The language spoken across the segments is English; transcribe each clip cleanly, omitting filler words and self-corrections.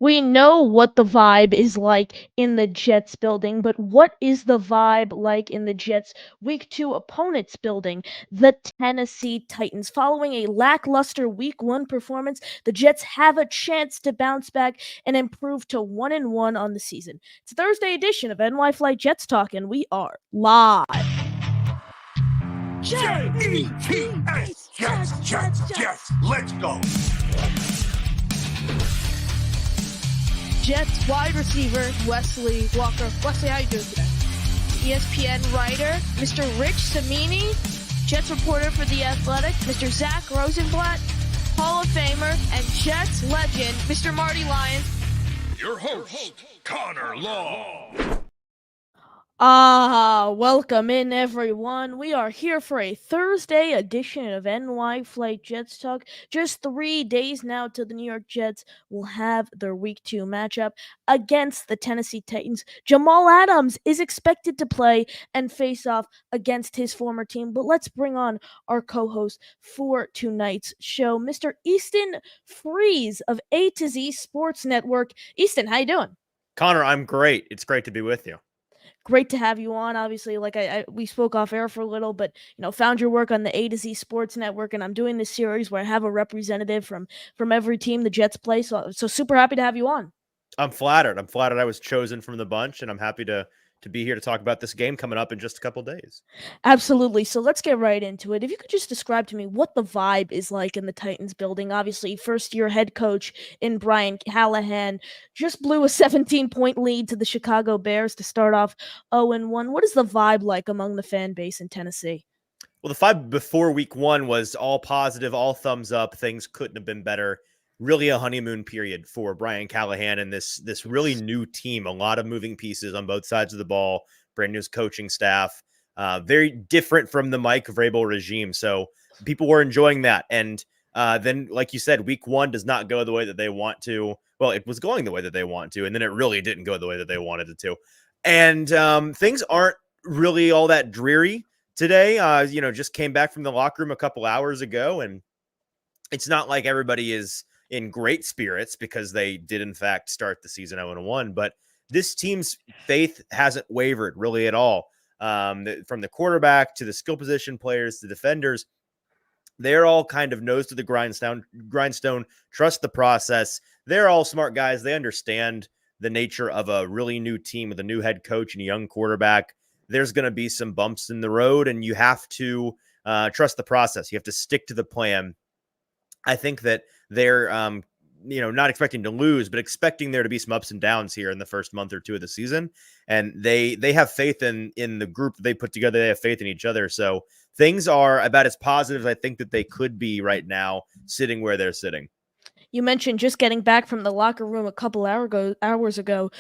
We know what the vibe is like in the Jets building, but what is the vibe like in the Jets' Week 2 opponents building, the Tennessee Titans? Following a lackluster Week 1 performance, the Jets have a chance to bounce back and improve to 1-1 on the season. It's a Thursday edition of NY Flight Jets Talk, and we are live. Jets, Jets, let's go. Jets wide receiver Wesley Walker. Wesley, how you doing today? ESPN writer Mr. Rich Samini, Jets reporter for The Athletic, Mr. Zach Rosenblatt, Hall of Famer and Jets legend Mr. Marty Lyons. Your host, Connor Law. Welcome in everyone. We are here for a Thursday edition of NY Flight Jets Talk. Just 3 days now till the New York Jets will have their Week 2 matchup against the Tennessee Titans. Jamal Adams is expected to play and face off against his former team, but let's bring on our co-host for tonight's show, Mr. Easton Freeze of A to Z Sports Network. Easton, how you doing? Connor, I'm great. It's great to be with you. Great to have you on. Obviously, like we spoke off air for a little, but found your work on the A to Z Sports Network, and I'm doing this series where I have a representative from every team the Jets play. So super happy to have you on. I'm flattered. I was chosen from the bunch, and I'm happy to be here to talk about this game coming up in just a couple days. Absolutely. So let's get right into it. If you could just describe to me what the vibe is like in the Titans building. Obviously, first-year head coach in Brian Callahan just blew a 17-point lead to the Chicago Bears to start off 0-1. What is the vibe like among the fan base in Tennessee? Well, the vibe before week 1 was all positive, all thumbs up. Things couldn't have been better. Really a honeymoon period for Brian Callahan and this really new team. A lot of moving pieces on both sides of the ball. Brand new coaching staff. Very different from the Mike Vrabel regime. So people were enjoying that. And then, like you said, week 1 does not go the way that they want to. Well, it was going the way that they want to, and then it really didn't go the way that they wanted it to. And things aren't really all that dreary today. Just came back from the locker room a couple hours ago, and it's not like everybody is in great spirits because they did, in fact, start the season 0-1. But this team's faith hasn't wavered really at all. From the quarterback to the skill position players to defenders, they're all kind of nose to the grindstone, trust the process. They're all smart guys. They understand the nature of a really new team with a new head coach and a young quarterback. There's going to be some bumps in the road, and you have to trust the process. You have to stick to the plan. I think that they're, not expecting to lose, but expecting there to be some ups and downs here in the first month or two of the season. And they have faith in the group that they put together. They have faith in each other. So things are about as positive as I think that they could be right now, sitting where they're sitting. You mentioned just getting back from the locker room a couple hours ago.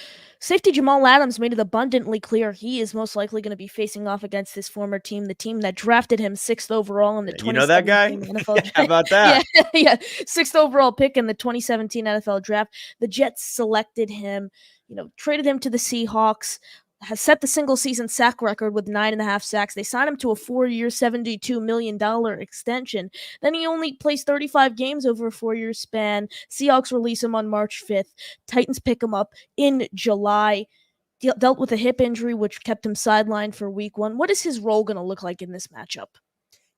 Safety Jamal Adams made it abundantly clear he is most likely going to be facing off against his former team, the team that drafted him 6th overall in the 2017 You know that guy? NFL draft. How about that? Yeah, 6th overall pick in the 2017 NFL draft. The Jets selected him, traded him to the Seahawks, has set the single-season sack record with 9.5 sacks. They signed him to a 4-year, $72 million extension. Then he only plays 35 games over a 4-year span. Seahawks release him on March 5th. Titans pick him up in July. Dealt with a hip injury, which kept him sidelined for week 1. What is his role going to look like in this matchup?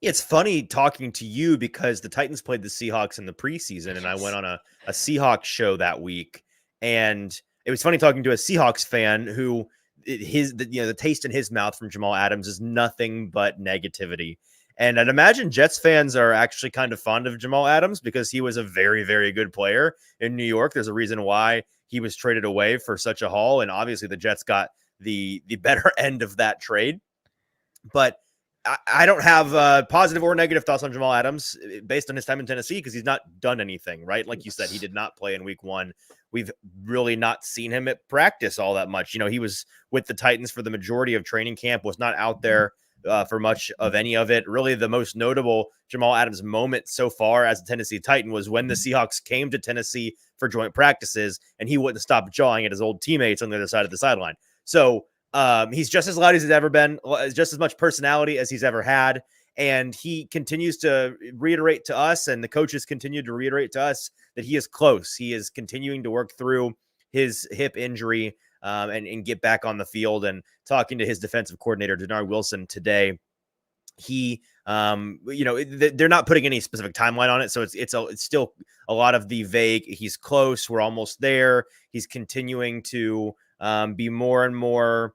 It's funny talking to you because the Titans played the Seahawks in the preseason, and I went on a Seahawks show that week. And it was funny talking to a Seahawks fan who the taste in his mouth from Jamal Adams is nothing but negativity. And I'd imagine Jets fans are actually kind of fond of Jamal Adams because he was a very, very good player in New York. There's a reason why he was traded away for such a haul. And obviously the Jets got the better end of that trade. But I don't have positive or negative thoughts on Jamal Adams based on his time in Tennessee because he's not done anything, right? Like you said, he did not play in week 1. We've really not seen him at practice all that much. He was with the Titans for the majority of training camp, was not out there for much of any of it. Really, the most notable Jamal Adams moment so far as a Tennessee Titan was when the Seahawks came to Tennessee for joint practices, and he wouldn't stop jawing at his old teammates on the other side of the sideline. So he's just as loud as he's ever been, just as much personality as he's ever had. And he continues to reiterate to us, and the coaches continue to reiterate to us, that he is close. He is continuing to work through his hip injury and get back on the field. And talking to his defensive coordinator, Denard Wilson, today, he they're not putting any specific timeline on it, so it's still a lot of the vague. He's close, we're almost there. He's continuing to be more and more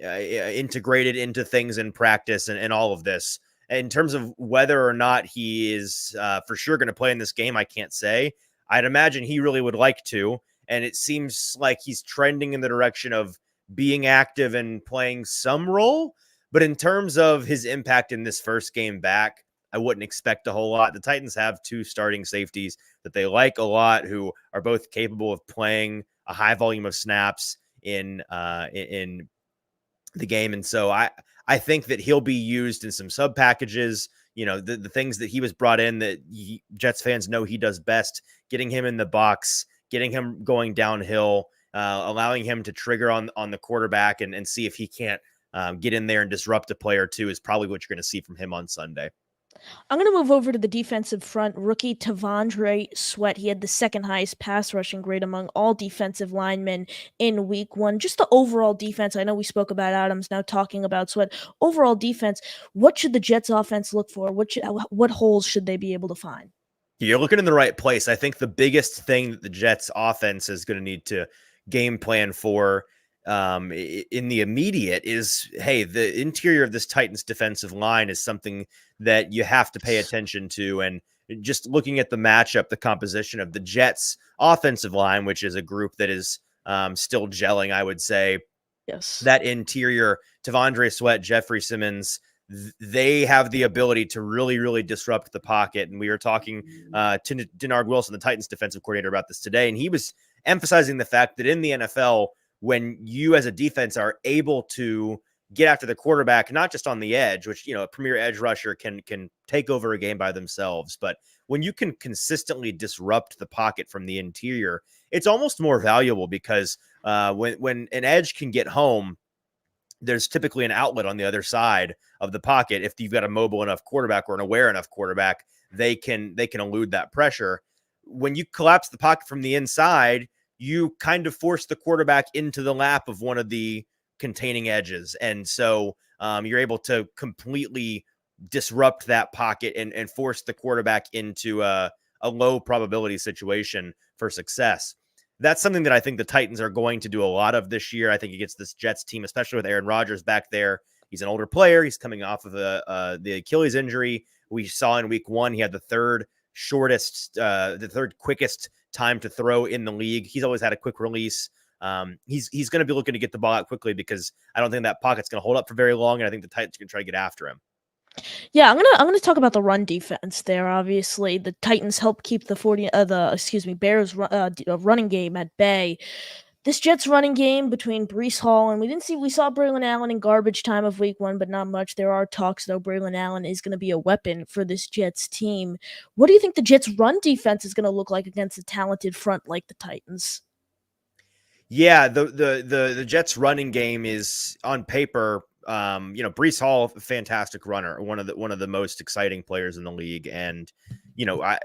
integrated into things in practice and all of this. In terms of whether or not he is for sure going to play in this game, I can't say. I'd imagine he really would like to, and it seems like he's trending in the direction of being active and playing some role. But in terms of his impact in this first game back, I wouldn't expect a whole lot. The Titans have 2 starting safeties that they like a lot, who are both capable of playing a high volume of snaps in the game. And so I think that he'll be used in some sub packages, the things that he was brought in that Jets fans know he does best, getting him in the box, getting him going downhill, allowing him to trigger on the quarterback and see if he can't get in there and disrupt a play or two is probably what you're going to see from him on Sunday. I'm going to move over to the defensive front. Rookie T'Vondre Sweat. He had the second highest pass rushing grade among all defensive linemen in week 1. Just the overall defense. I know we spoke about Adams, now talking about Sweat. Overall defense, what should the Jets offense look for? What holes should they be able to find? You're looking in the right place. I think the biggest thing that the Jets offense is going to need to game plan for in the immediate is, hey, the interior of this Titans defensive line is something that you have to pay attention to. And just looking at the matchup, the composition of the Jets offensive line, which is a group that is still gelling, I would say. Yes. That interior, T'Vondre Sweat, Jeffrey Simmons, they have the ability to really, really disrupt the pocket. And we were talking to Denard Wilson, the Titans defensive coordinator, about this today. And he was emphasizing the fact that in the NFL, when you as a defense are able to get after the quarterback, not just on the edge, which, a premier edge rusher can take over a game by themselves, but when you can consistently disrupt the pocket from the interior, it's almost more valuable because when an edge can get home, there's typically an outlet on the other side of the pocket. If you've got a mobile enough quarterback or an aware enough quarterback, they can elude that pressure. When you collapse the pocket from the inside, you kind of force the quarterback into the lap of one of the containing edges. And so you're able to completely disrupt that pocket and force the quarterback into a low probability situation for success. That's something that I think the Titans are going to do a lot of this year. I think against this Jets team, especially with Aaron Rodgers back there. He's an older player. He's coming off of the Achilles injury. We saw in week 1, he had the third quickest time to throw in the league. He's always had a quick release. He's going to be looking to get the ball out quickly because I don't think that pocket's going to hold up for very long, and I think the Titans are going to try to get after him. Yeah, I'm gonna talk about the run defense there. Obviously, the Titans helped keep the Bears running game at bay. This Jets running game between Breece Hall and we saw Braylon Allen in garbage time of week 1, but not much. There are talks though Braylon Allen is going to be a weapon for this Jets team. What do you think the Jets run defense is going to look like against a talented front like the Titans? Yeah, the Jets running game is on paper. Breece Hall, fantastic runner, one of the most exciting players in the league, and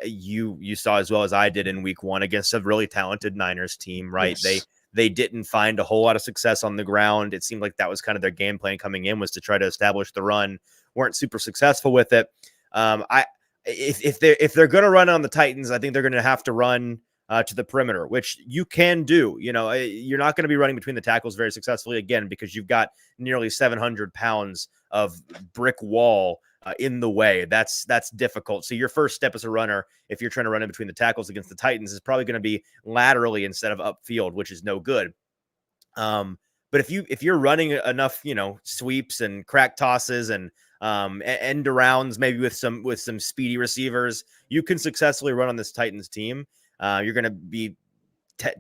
you saw as well as I did in week 1 against a really talented Niners team, right? Yes. They didn't find a whole lot of success on the ground. It seemed like that was kind of their game plan coming in, was to try to establish the run. Weren't super successful with it. If they're going to run on the Titans, I think they're going to have to run to the perimeter, which you can do. You're not going to be running between the tackles very successfully, again, because you've got nearly 700 pounds of brick wall in the way. That's difficult. So your first step as a runner, if you're trying to run in between the tackles against the Titans, is probably going to be laterally instead of upfield, which is no good. But if you're running enough, sweeps and crack tosses and end arounds, maybe with some speedy receivers, you can successfully run on this Titans team. You're going to be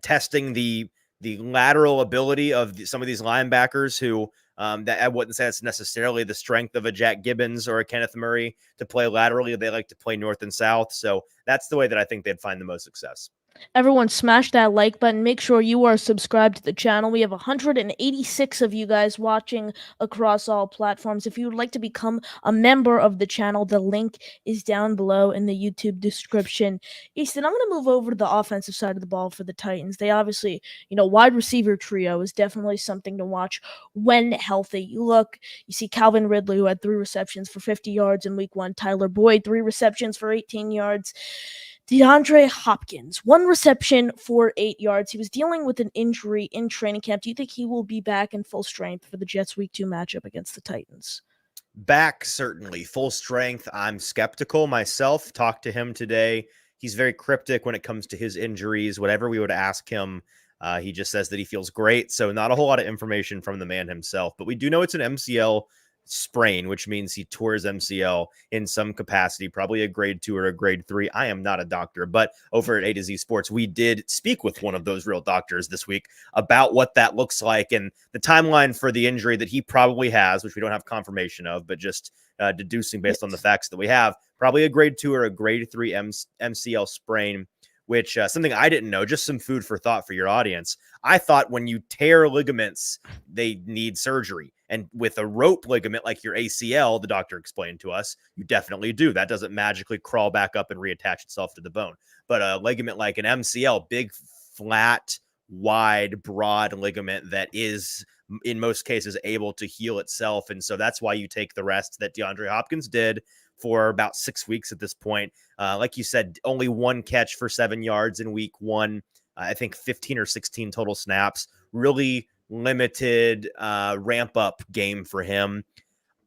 testing the lateral ability of some of these linebackers who that I wouldn't say it's necessarily the strength of a Jack Gibbons or a Kenneth Murray to play laterally. They like to play north and south. So that's the way that I think they'd find the most success. Everyone smash that like button. Make sure you are subscribed to the channel. We have 186 of you guys watching across all platforms. If you would like to become a member of the channel, the link is down below in the YouTube description. Easton, I'm going to move over to the offensive side of the ball for the Titans. They obviously, wide receiver trio is definitely something to watch when healthy. You see Calvin Ridley, who had 3 receptions for 50 yards in week 1. Tyler Boyd, 3 receptions for 18 yards. DeAndre Hopkins, 1 reception for 8 yards. He was dealing with an injury in training camp. Do you think he will be back in full strength for the Jets' Week 2 matchup against the Titans? Back, certainly. Full strength. I'm skeptical myself. Talked to him today. He's very cryptic when it comes to his injuries. Whatever we would ask him, he just says that he feels great. So not a whole lot of information from the man himself. But we do know it's an MCL sprain, which means he tore his MCL in some capacity, probably a grade 2 or a grade 3. I am not a doctor, but over at A to Z Sports, we did speak with one of those real doctors this week about what that looks like and the timeline for the injury that he probably has, which we don't have confirmation of, but just deducing based on the facts that we have, probably a grade 2 or a grade 3 MCL sprain, which something I didn't know, just some food for thought for your audience. I thought when you tear ligaments, they need surgery. And with a rope ligament like your ACL, the doctor explained to us, you definitely do. That doesn't magically crawl back up and reattach itself to the bone. But a ligament like an MCL, big, flat, wide, broad ligament that is, in most cases, able to heal itself. And so that's why you take the rest that DeAndre Hopkins did for about 6 weeks at this point. Like you said, only 1 catch for 7 yards in week 1. I think 15 or 16 total snaps. Really limited ramp up game for him.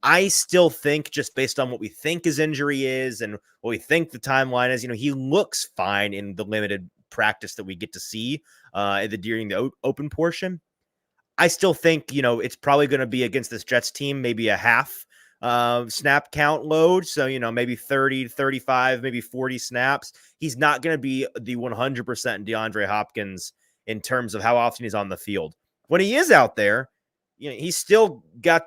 I still think, just based on what we think his injury is and what we think the timeline is, he looks fine in the limited practice that we get to see during the open portion. I still think, it's probably going to be against this Jets team, maybe a half snap count load. So, maybe 30, 35, maybe 40 snaps. He's not going to be the 100% DeAndre Hopkins in terms of how often he's on the field. When he is out there, he's still got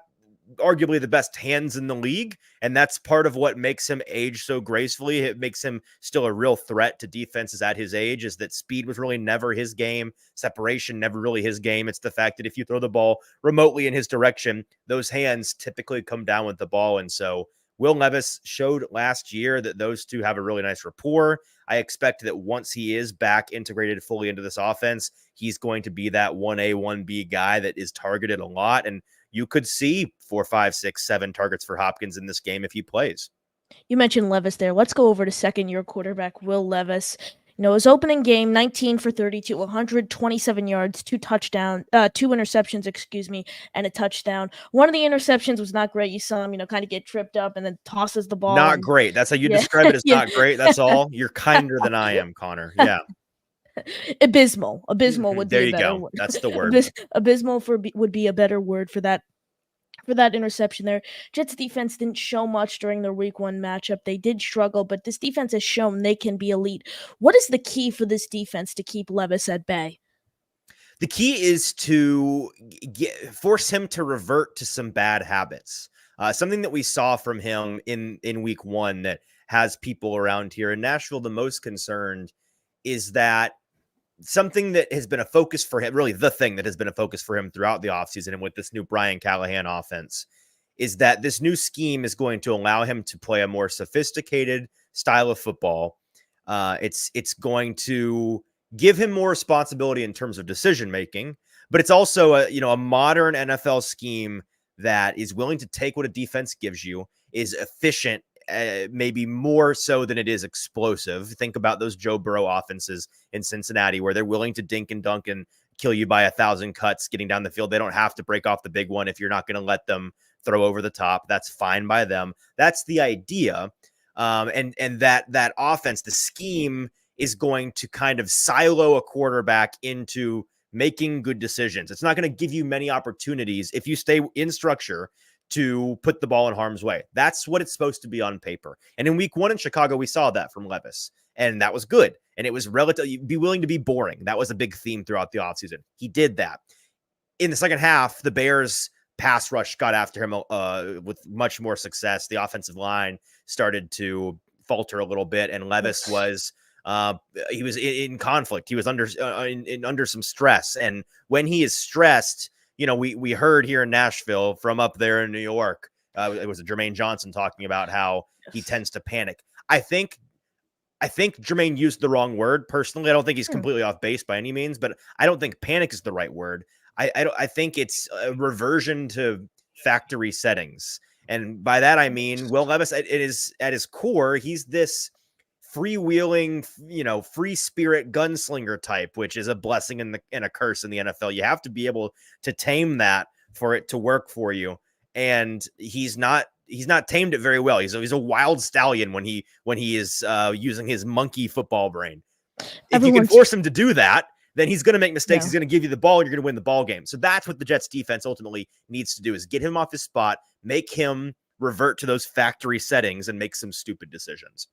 arguably the best hands in the league. And that's part of what makes him age so gracefully. It makes him still a real threat to defenses at his age, is that speed was really never his game. Separation, never really his game. It's the fact that if you throw the ball remotely in his direction, those hands typically come down with the ball. And so Will Levis showed last year that those two have a really nice rapport. I expect that once he is back integrated fully into this offense, he's going to be that 1A, 1B guy that is targeted a lot. And you could see 4, 5, 6, 7 targets for Hopkins in this game if he plays. You mentioned Levis there. Let's go over to second-year quarterback Will Levis. His opening game, 19 for 32, 127 yards, 2 interceptions, and a touchdown. One of the interceptions was not great. You saw him, kind of get tripped up and then tosses the ball. Not great. That's how you describe it as not great. That's all. You're kinder than I am, Connor. Yeah. Abysmal. Abysmal would be there a you better go. word. That's the word. Abysmal would be a better word for that. For that interception there. Jets defense didn't show much during their week 1 matchup. They did struggle, but this defense has shown they can be elite. What is the key for this defense to keep Levis at bay? The key is to force him to revert to some bad habits. Something that we saw from him in week 1 that has people around here in Nashville the most concerned is that something that has been a focus for him, really the thing that has been a focus for him throughout the offseason and with this new Brian Callahan offense, is that this new scheme is going to allow him to play a more sophisticated style of football. It's going to give him more responsibility in terms of decision-making, but it's also a modern NFL scheme that is willing to take what a defense gives you, is efficient, maybe more so than it is explosive. Think about those Joe Burrow offenses in Cincinnati, where they're willing to dink and dunk and kill you by 1,000 cuts getting down the field. They don't have to break off the big one if you're not going to let them throw over the top. That's fine by them. That's the idea. And that offense, the scheme, is going to kind of silo a quarterback into making good decisions. It's not going to give you many opportunities if you stay in structure to put the ball in harm's way. That's what it's supposed to be on paper. And in week 1 in Chicago, we saw that from Levis, and that was good. And it was relatively, be willing to be boring. That was a big theme throughout the offseason. He did that. In the second half, the Bears pass rush got after him with much more success. The offensive line started to falter a little bit, and Levis was He was in conflict. He was under under some stress, and when he is stressed, we heard here in Nashville from up there in New York. It was Jermaine Johnson talking about how he tends to panic. I think Jermaine used the wrong word. Personally, I don't think he's completely off base by any means, but I don't think panic is the right word. I think it's a reversion to factory settings. And by that, I mean, Will Levis, at his core, he's this freewheeling, free spirit gunslinger type, which is a blessing and a curse in the NFL. You have to be able to tame that for it to work for you. And he's not tamed it very well. He's a wild stallion when he is using his monkey football brain. If you can force him to do that, then he's going to make mistakes. He's going to give you the ball and you're going to win the ball game. So that's what the Jets defense ultimately needs to do, is get him off his spot, make him revert to those factory settings and make some stupid decisions.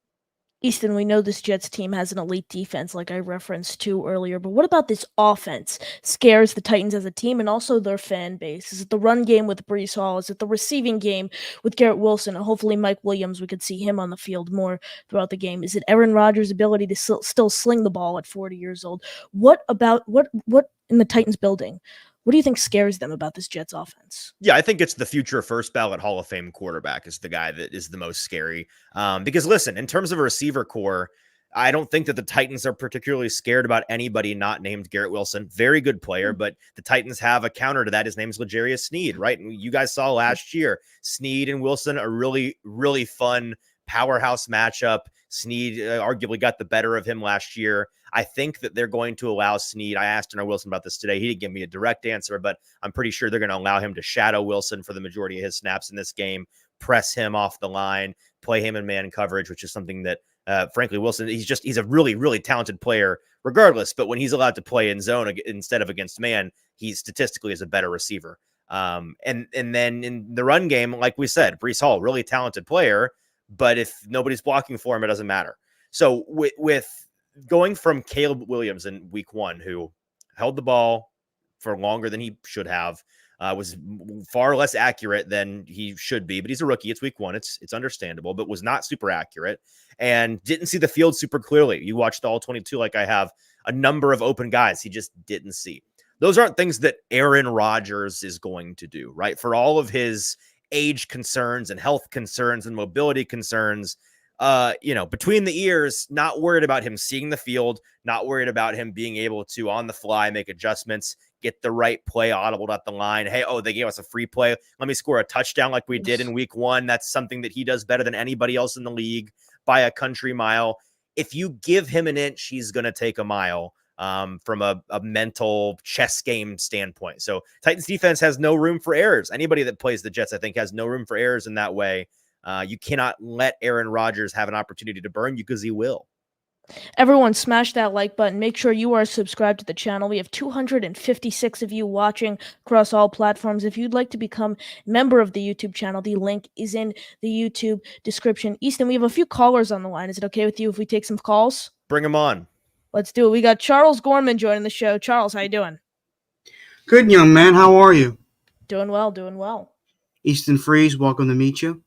Easton, we know this Jets team has an elite defense, like I referenced to earlier, but what about this offense scares the Titans as a team and also their fan base? Is it the run game with Breece Hall? Is it the receiving game with Garrett Wilson? And hopefully Mike Williams, we could see him on the field more throughout the game. Is it Aaron Rodgers' ability to still sling the ball at 40 years old? What in the Titans building? What do you think scares them about this Jets offense? Yeah, I think it's the future first ballot Hall of Fame quarterback is the guy that is the most scary. Because listen, in terms of a receiver core, I don't think that the Titans are particularly scared about anybody not named Garrett Wilson. Very good player, but the Titans have a counter to that. His name's L'Jarius Sneed, right? And you guys saw last year, Sneed and Wilson, a really, really fun powerhouse matchup. Sneed arguably got the better of him last year. I think that they're going to allow Sneed. I asked Aaron Wilson about this today. He didn't give me a direct answer, but I'm pretty sure they're going to allow him to shadow Wilson for the majority of his snaps in this game, press him off the line, play him in man coverage, which is something that, frankly, Wilson, he's a really, really talented player regardless. But when he's allowed to play in zone instead of against man, he statistically is a better receiver. And then in the run game, like we said, Breece Hall, really talented player, but if nobody's blocking for him, it doesn't matter. So with going from Caleb Williams in week 1, who held the ball for longer than he should have, was far less accurate than he should be, but he's a rookie. It's week 1. It's understandable, but was not super accurate and didn't see the field super clearly. You watched all 22 like I have, a number of open guys he just didn't see. Those aren't things that Aaron Rodgers is going to do, right? For all of his age concerns and health concerns and mobility concerns, between the ears, not worried about him seeing the field, not worried about him being able to on the fly make adjustments, get the right play audibled at the line. Hey, they gave us a free play. Let me score a touchdown like we did in week 1. That's something that he does better than anybody else in the league by a country mile. If you give him an inch, he's going to take a mile from a mental chess game standpoint. So Titans defense has no room for errors. Anybody that plays the Jets, I think, has no room for errors in that way. You cannot let Aaron Rodgers have an opportunity to burn you, because he will. Everyone smash that like button. Make sure you are subscribed to the channel. We have 256 of you watching across all platforms. If you'd like to become a member of the YouTube channel, the link is in the YouTube description. Easton, we have a few callers on the line. Is it okay with you if we take some calls? Bring them on. Let's do it. We got Charles Gorman joining the show. Charles, how you doing? Good, young man. How are you? Doing well, doing well. Easton Freeze, welcome to meet you.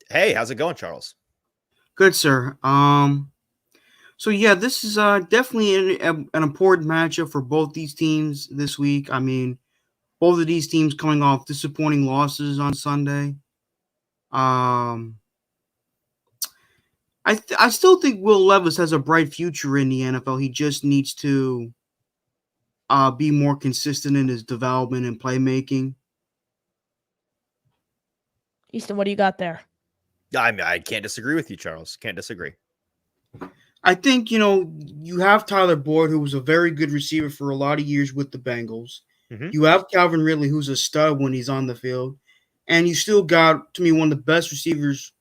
Hey, how's it going, Charles? Good, sir. So yeah, this is definitely an important matchup for both these teams this week. I mean, both of these teams coming off disappointing losses on Sunday. I still think Will Levis has a bright future in the NFL. He just needs to be more consistent in his development and playmaking. Easton, what do you got there? I can't disagree with you, Charles. Can't disagree. I think, you have Tyler Boyd, who was a very good receiver for a lot of years with the Bengals. Mm-hmm. You have Calvin Ridley, who's a stud when he's on the field. And you still got, to me, one of the best receivers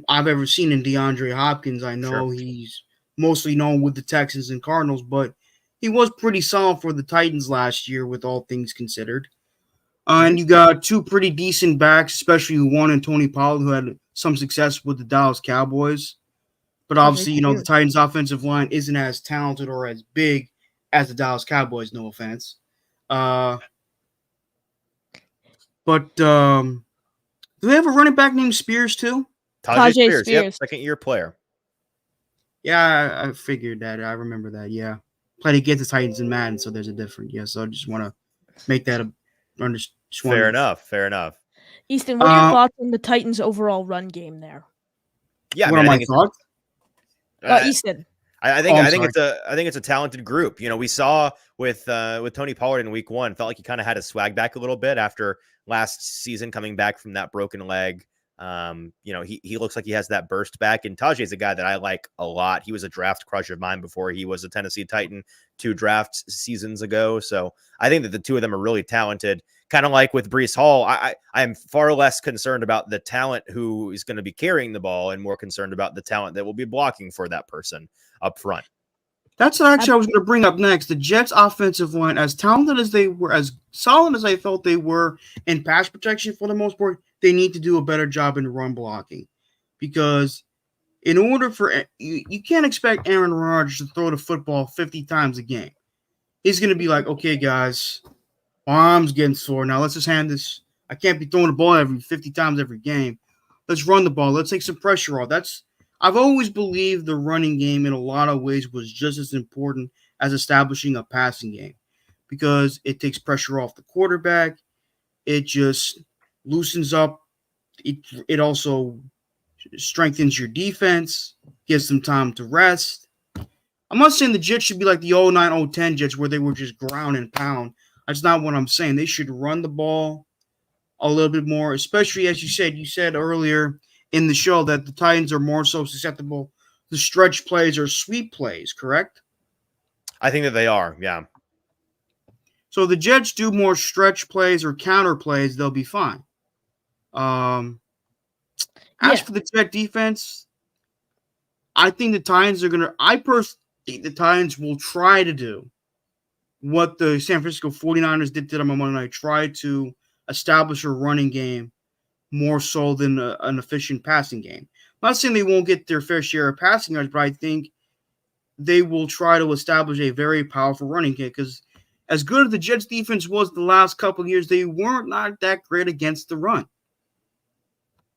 I've ever seen in DeAndre Hopkins. I know he's mostly known with the Texans and Cardinals, but he was pretty solid for the Titans last year with all things considered. And you got two pretty decent backs, especially one in Tony Pollard, who had some success with the Dallas Cowboys. But obviously, the Titans' offensive line isn't as talented or as big as the Dallas Cowboys, no offense. But do they have a running back named Spears too? Tajay Spears. Yep, second-year player. Yeah, I figured that. I remember that. Yeah, played against the Titans in Madden, so there's a difference. Yeah, so I just want to make that a just want Fair to. enough. Fair enough. Easton, what are your thoughts on the Titans' overall run game there? Yeah, I What mean, are I my think it's thoughts? Easton. I Oh, think I'm I think sorry. it's a talented group. You know, we saw with Tony Pollard in week 1, felt like he kind of had his swag back a little bit after last season coming back from that broken leg. You know, he looks like he has that burst back. And Tajay is a guy that I like a lot. He was a draft crush of mine before he was a Tennessee Titan 2 draft seasons ago. So I think that the two of them are really talented. Kind of like with Brees Hall, I am far less concerned about the talent who is going to be carrying the ball and more concerned about the talent that will be blocking for that person up front. That's what actually I was going to bring up next. The Jets' offensive line, as talented as they were, as solid as I felt they were in pass protection for the most part, they need to do a better job in run blocking. Because in order for you can't expect Aaron Rodgers to throw the football 50 times a game. He's going to be like, okay, guys, my arm's getting sore. Now let's just hand this. I can't be throwing the ball every 50 times every game. Let's run the ball. Let's take some pressure off. I've always believed the running game in a lot of ways was just as important as establishing a passing game because it takes pressure off the quarterback. It just loosens up. It also strengthens your defense, gives them time to rest. I'm not saying the Jets should be like the 09-010 Jets where they were just ground and pound. That's not what I'm saying. They should run the ball a little bit more, especially as you said earlier in the show that the Titans are more so susceptible to stretch plays or sweep plays, correct? I think that they are. Yeah. So the Jets do more stretch plays or counter plays, they'll be fine. As for the Jet defense, I think the Titans are I personally think the Titans will try to do what the San Francisco 49ers did to them on Monday night, try to establish a running game more so than an efficient passing game. I'm not saying they won't get their fair share of passing yards, but I think they will try to establish a very powerful running game because as good as the Jets defense was the last couple of years, they weren't not that great against the run.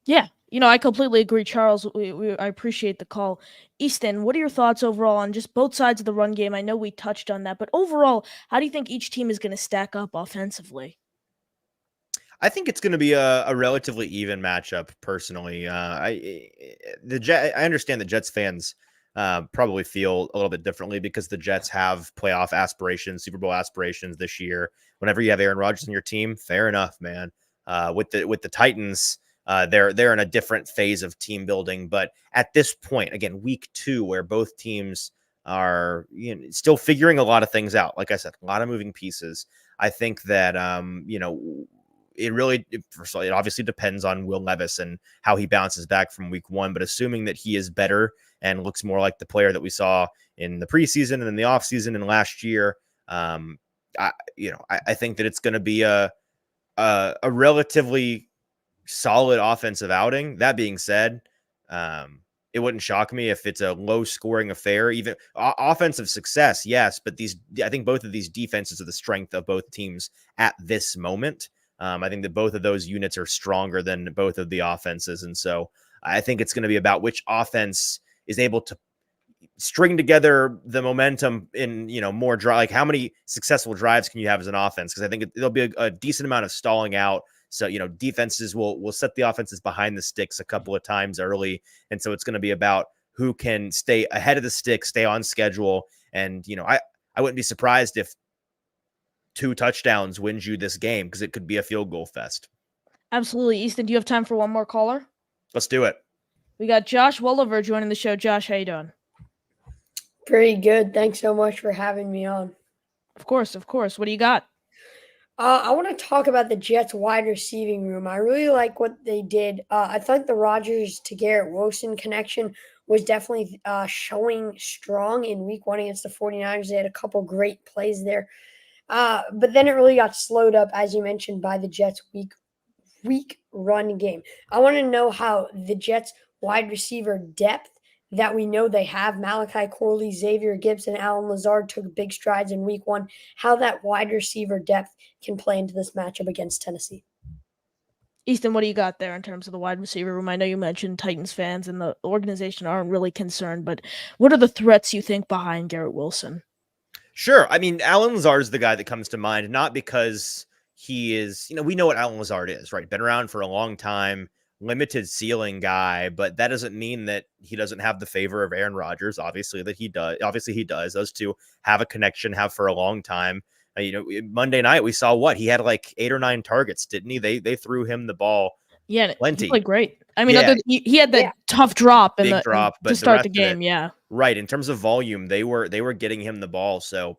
Yeah, I completely agree, Charles. I appreciate the call. Easton, what are your thoughts overall on just both sides of the run game? I know we touched on that, but overall, how do you think each team is going to stack up offensively? I think it's going to be a relatively even matchup. Personally, I understand that Jets fans probably feel a little bit differently because the Jets have playoff aspirations, Super Bowl aspirations this year. Whenever you have Aaron Rodgers on your team, fair enough, man. With the Titans, they're in a different phase of team building. But at this point, again, week 2, where both teams are still figuring a lot of things out. Like I said, a lot of moving pieces. I think that first of all, it obviously depends on Will Levis and how he bounces back from week 1, but assuming that he is better and looks more like the player that we saw in the preseason and in the offseason and last year, I think that it's going to be a relatively solid offensive outing. That being said, it wouldn't shock me if it's a low scoring affair, even offensive success. Yes. But I think both of these defenses are the strength of both teams at this moment. I think that both of those units are stronger than both of the offenses. And so I think it's going to be about which offense is able to string together the momentum in, more drive. Like how many successful drives can you have as an offense? Because I think there'll be a decent amount of stalling out. So, defenses will set the offenses behind the sticks a couple of times early. And so it's going to be about who can stay ahead of the stick, stay on schedule. And, I wouldn't be surprised if 2 touchdowns wins you this game because it could be a field goal fest. Absolutely. Easton, do you have time for one more caller? Let's do it. We got Josh Wolliver joining the show. Josh, how you doing? Pretty good. Thanks so much for having me on. Of course. What do you got? I want to talk about the Jets wide receiving room. I really like what they did. I thought the Rodgers to Garrett Wilson connection was definitely showing strong in week 1 against the 49ers. They had a couple great plays there. But then it really got slowed up, as you mentioned, by the Jets' weak run game. I want to know how the Jets wide receiver depth that we know they have, Malachi Corley, Xavier Gibson, Alan Lazard took big strides in week 1, how that wide receiver depth can play into this matchup against Tennessee. Easton, what do you got there in terms of the wide receiver room? I know you mentioned Titans fans and the organization aren't really concerned, but what are the threats you think behind Garrett Wilson? Sure. I mean, Alan Lazard is the guy that comes to mind, not because he is, we know what Alan Lazard is, right? Been around for a long time, limited ceiling guy, but that doesn't mean that he doesn't have the favor of Aaron Rodgers. Obviously, that he does. Obviously, he does. Those two have a connection, have for a long time. Monday night we saw what he had like 8 or 9 targets, didn't he? They threw him the ball Yeah, he plenty. played great. I mean, Yeah, he had that tough drop big drop, to but the start rest the of game. it, Yeah, right. In terms of volume, they were getting him the ball. So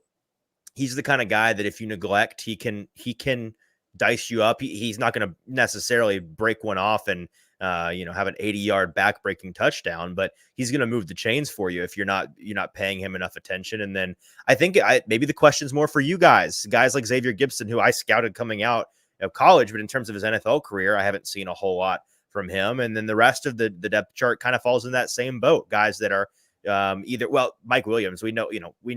he's the kind of guy that if you neglect, he can dice you up. He's not going to necessarily break one off and have an 80-yard back-breaking touchdown, but he's going to move the chains for you if you're not paying him enough attention. And then I think maybe the question's more for you guys like Xavier Gibson, who I scouted coming out of college, but in terms of his NFL career, I haven't seen a whole lot from him. And then the rest of the depth chart kind of falls in that same boat. Guys that are Mike Williams. We know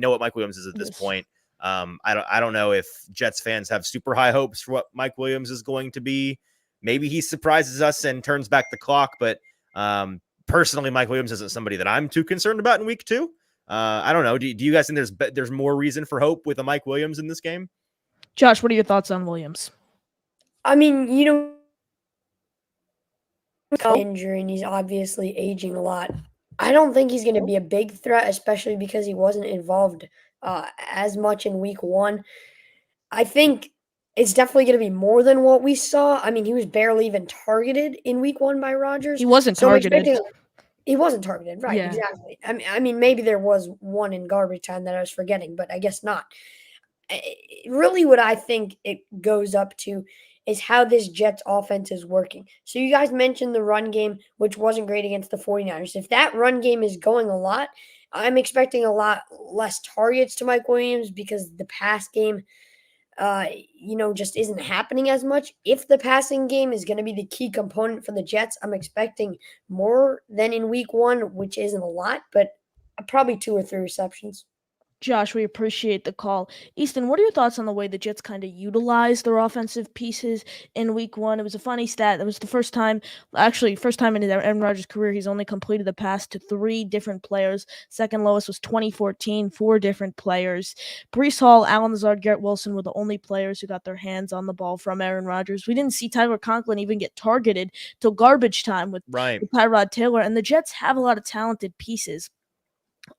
what Mike Williams is at this point. I don't know if Jets fans have super high hopes for what Mike Williams is going to be. Maybe he surprises us and turns back the clock, but personally, Mike Williams isn't somebody that I'm too concerned about in week 2. I don't know. Do you guys think there's more reason for hope with a Mike Williams in this game? Josh, what are your thoughts on Williams? I mean, injury and he's obviously aging a lot. I don't think he's going to be a big threat, especially because he wasn't involved as much in week 1. I think it's definitely going to be more than what we saw. I mean, he was barely even targeted in week 1 by Rodgers. He wasn't targeted. He wasn't targeted, right? Yeah. Exactly. I mean, maybe there was one in garbage time that I was forgetting, but I guess not. Really, what I think it goes up to is how this Jets offense is working. So you guys mentioned the run game, which wasn't great against the 49ers. If that run game is going a lot, I'm expecting a lot less targets to Mike Williams because the pass game, just isn't happening as much. If the passing game is going to be the key component for the Jets, I'm expecting more than in week 1, which isn't a lot, but probably 2 or 3 receptions. Josh, we appreciate the call. Easton, what are your thoughts on the way the Jets kind of utilized their offensive pieces in week 1? It was a funny stat. That was the first time in Aaron Rodgers' career, he's only completed a pass to 3 different players. Second lowest was 2014, 4 different players. Breece Hall, Alan Lazard, Garrett Wilson were the only players who got their hands on the ball from Aaron Rodgers. We didn't see Tyler Conklin even get targeted till garbage time with Tyrod Taylor, and the Jets have a lot of talented pieces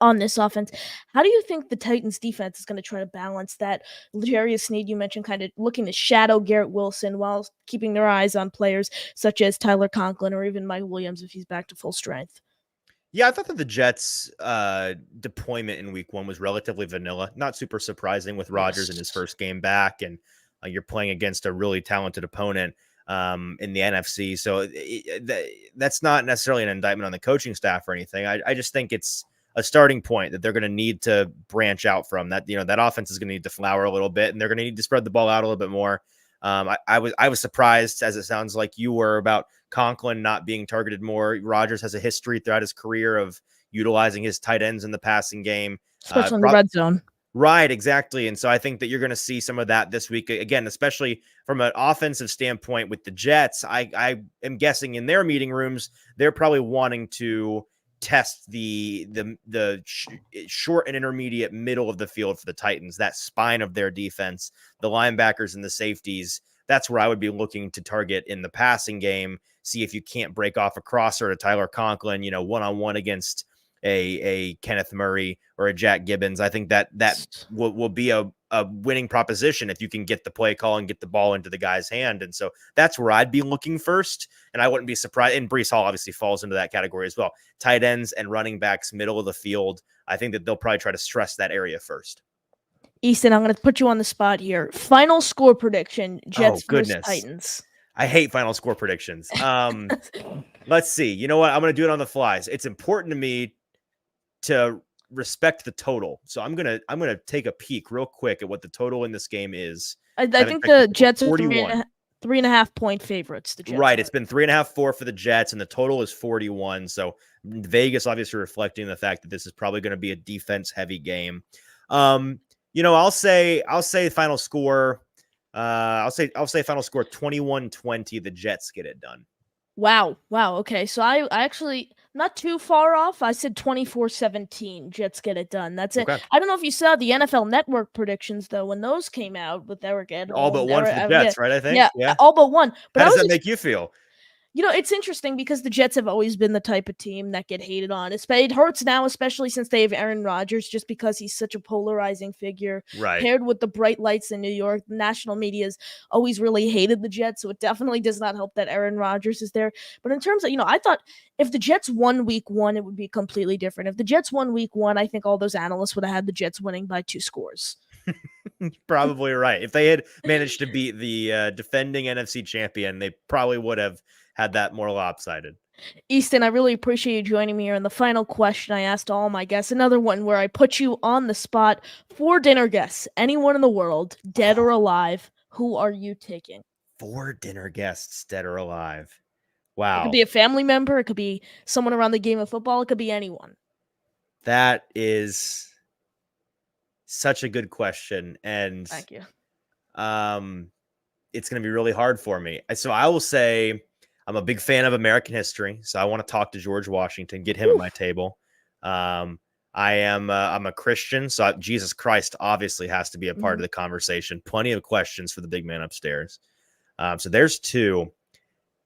on this offense. How do you think the Titans defense is going to try to balance that? L'Jarius Sneed, you mentioned, kind of looking to shadow Garrett Wilson while keeping their eyes on players such as Tyler Conklin or even Mike Williams if he's back to full strength. Yeah, I thought that the Jets' deployment in week 1 was relatively vanilla, not super surprising with Rodgers in his first game back, and you're playing against a really talented opponent in the NFC. So that's not necessarily an indictment on the coaching staff or anything. I just think it's a starting point that they're going to need to branch out from. That that offense is going to need to flower a little bit, and they're going to need to spread the ball out a little bit more. I was surprised, as it sounds like you were, about Conklin not being targeted more. Rodgers has a history throughout his career of utilizing his tight ends in the passing game, especially in the red zone. Right, exactly. And so I think that you're going to see some of that this week again, especially from an offensive standpoint with the Jets. I am guessing in their meeting rooms, they're probably wanting to test the short and intermediate middle of the field for the Titans, that spine of their defense, the linebackers and the safeties. That's where I would be looking to target in the passing game. See if you can't break off a crosser to Tyler Conklin, one-on-one against a Kenneth Murray or a Jack Gibbons. I think that will be a winning proposition if you can get the play call and get the ball into the guy's hand. And so that's where I'd be looking first. And I wouldn't be surprised. And Breece Hall obviously falls into that category as well. Tight ends and running backs, middle of the field. I think that they'll probably try to stress that area first. Easton, I'm going to put you on the spot here. Final score prediction, Jets versus Titans. I hate final score predictions. Let's see. You know what? I'm going to do it on the flies. It's important to me to respect the total. So I'm going to take a peek real quick at what the total in this game is. I think the Jets are 3.5 point favorites. The Jets right. It's been 3.5, 4 for the Jets, and the total is 41. So Vegas obviously reflecting the fact that this is probably going to be a defense heavy game. I'll say final score I'll say final score 21-20. The Jets get it done. Wow. Okay. So I actually not too far off. I said 24-17. Jets get it done. That's it. Okay. I don't know if you saw the NFL Network predictions though when those came out with Eric All but Edholm. one for the Jets, right? I think. Yeah, all but one. But How I does was that make you feel? it's interesting because the Jets have always been the type of team that get hated on. It hurts now, especially since they have Aaron Rodgers, just because he's such a polarizing figure. Right. Paired with the bright lights in New York, the national media's always really hated the Jets, so it definitely does not help that Aaron Rodgers is there. But in terms of, I thought if the Jets won week 1, it would be completely different. If the Jets won week 1, I think all those analysts would have had the Jets winning by 2 scores. Probably right. If they had managed to beat the defending NFC champion, they probably would have had that more lopsided. Easton, I really appreciate you joining me here. And the final question I asked all my guests, another one where I put you on the spot. 4 dinner guests, anyone in the world, dead or alive, who are you taking? 4 dinner guests, dead or alive. It Wow. could be a family member. It could be someone around the game of football. It could be anyone. That is such a good question. And Thank you. It's going to be really hard for me. So I will say I'm a big fan of American history. So I want to talk to George Washington, get him at my table. I'm a Christian. So Jesus Christ obviously has to be a part of the conversation. Plenty of questions for the big man upstairs. So there's 2.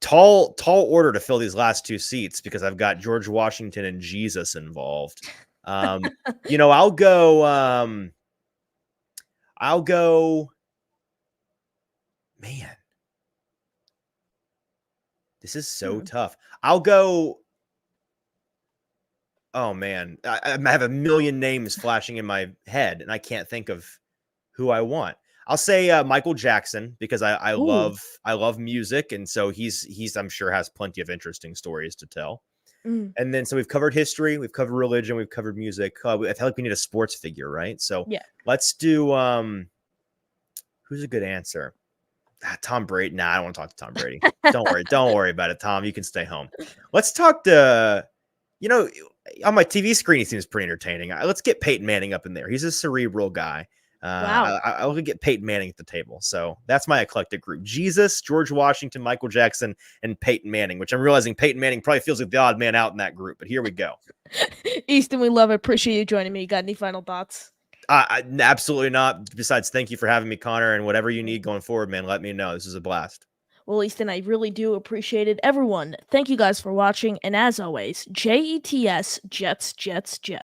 Tall order to fill these last 2 seats because I've got George Washington and Jesus involved. I'll go, man, this is so tough. I'll go, oh man, I have a million names flashing in my head and I can't think of who I want. I'll say Michael Jackson because I love music. And so he's I'm sure has plenty of interesting stories to tell. And then, so we've covered history, we've covered religion, we've covered music. I feel like we need a sports figure, right? So yeah, let's do, who's a good answer? Tom Brady. Nah, I don't want to talk to Tom Brady. Don't worry about it, Tom. You can stay home. Let's talk to, on my TV screen, he seems pretty entertaining. Let's get Peyton Manning up in there. He's a cerebral guy. Wow. I'll get Peyton Manning at the table. So that's my eclectic group. Jesus, George Washington, Michael Jackson, and Peyton Manning, which I'm realizing Peyton Manning probably feels like the odd man out in that group, but here we go. Easton, we love it. Appreciate you joining me. You got any final thoughts? Absolutely not. Besides, thank you for having me, Connor, and whatever you need going forward, man, let me know. This is a blast. Well, Easton, I really do appreciate it. Everyone, thank you guys for watching. And as always, JETS, Jets, Jets, Jets.